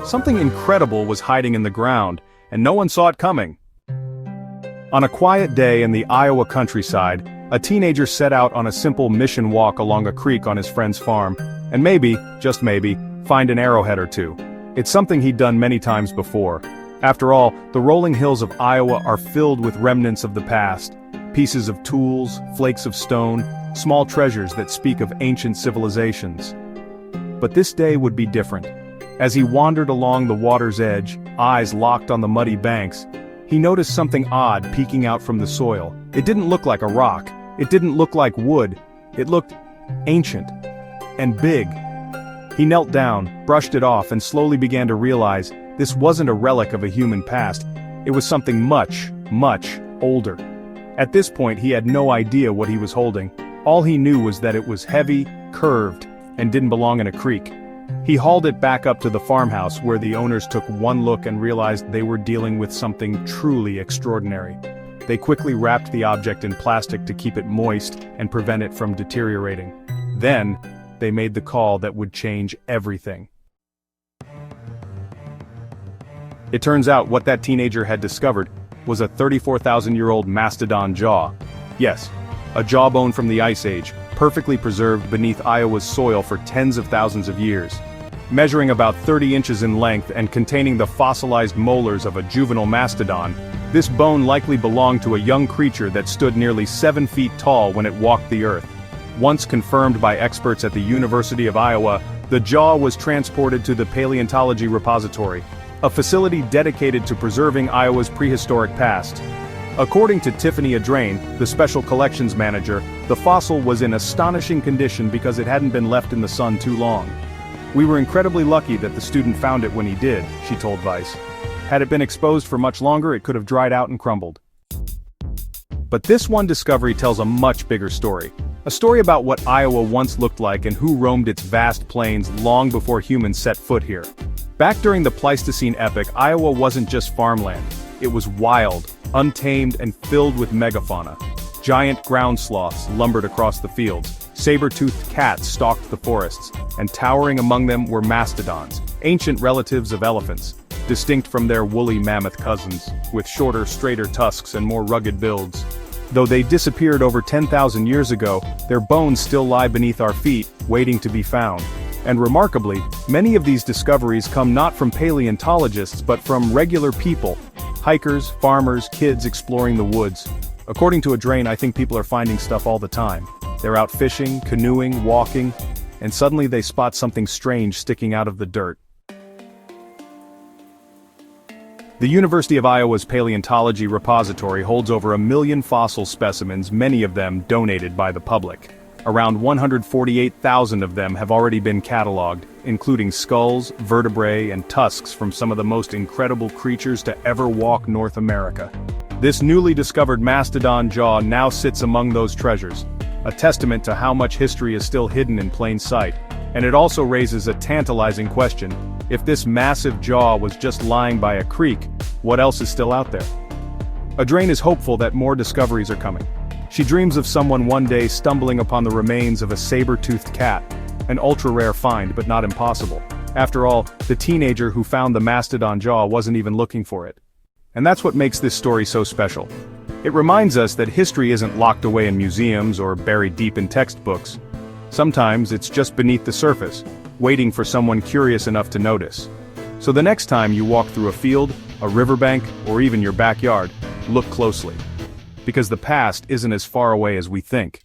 Something incredible was hiding in the ground, and no one saw it coming. On a quiet day in the Iowa countryside, a teenager set out on a simple mission walk along a creek on his friend's farm, and maybe, just maybe, find an arrowhead or two. It's something he'd done many times before. After all, the rolling hills of Iowa are filled with remnants of the past, pieces of tools, flakes of stone, small treasures that speak of ancient civilizations. But this day would be different. As he wandered along the water's edge, eyes locked on the muddy banks, he noticed something odd peeking out from the soil. It didn't look like a rock. It didn't look like wood. It looked ancient and big. He knelt down, brushed it off, and slowly began to realize this wasn't a relic of a human past. It was something much, much older. At this point, he had no idea what he was holding. All he knew was that it was heavy, curved, and didn't belong in a creek. He hauled it back up to the farmhouse where the owners took one look and realized they were dealing with something truly extraordinary. They quickly wrapped the object in plastic to keep it moist and prevent it from deteriorating. Then, they made the call that would change everything. It turns out what that teenager had discovered was a 34,000-year-old mastodon jaw. Yes, a jawbone from the Ice Age, perfectly preserved beneath Iowa's soil for tens of thousands of years. Measuring about 30 inches in length and containing the fossilized molars of a juvenile mastodon, this bone likely belonged to a young creature that stood nearly 7 feet tall when it walked the earth. Once confirmed by experts at the University of Iowa, the jaw was transported to the Paleontology repository, a facility dedicated to preserving Iowa's prehistoric past. According to Tiffany Adrain, the special collections manager, the fossil was in astonishing condition because it hadn't been left in the sun too long. "We were incredibly lucky that the student found it when he did," she told Vice. "Had it been exposed for much longer, it could have dried out and crumbled." But this one discovery tells a much bigger story. A story about what Iowa once looked like and who roamed its vast plains long before humans set foot here. Back during the Pleistocene epoch, Iowa wasn't just farmland. It was wild, untamed, and filled with megafauna. Giant ground sloths lumbered across the fields, saber-toothed cats stalked the forests, and towering among them were mastodons, ancient relatives of elephants, distinct from their woolly mammoth cousins, with shorter, straighter tusks and more rugged builds. Though they disappeared over 10,000 years ago, their bones still lie beneath our feet, waiting to be found. And remarkably, many of these discoveries come not from paleontologists but from regular people, hikers, farmers, kids exploring the woods. According to Adrain, I think people are finding stuff all the time. They're out fishing, canoeing, walking, and suddenly they spot something strange sticking out of the dirt. The University of Iowa's Paleontology repository holds over 1 million fossil specimens, many of them donated by the public. Around 148,000 of them have already been cataloged, including skulls, vertebrae, and tusks from some of the most incredible creatures to ever walk North America. This newly discovered mastodon jaw now sits among those treasures, a testament to how much history is still hidden in plain sight. And it also raises a tantalizing question: if this massive jaw was just lying by a creek, what else is still out there? Adrain is hopeful that more discoveries are coming. She dreams of someone one day stumbling upon the remains of a saber-toothed cat, an ultra-rare find but not impossible. After all, the teenager who found the mastodon jaw wasn't even looking for it. And that's what makes this story so special. It reminds us that history isn't locked away in museums or buried deep in textbooks. Sometimes it's just beneath the surface, waiting for someone curious enough to notice. So the next time you walk through a field, a riverbank, or even your backyard, look closely. Because the past isn't as far away as we think.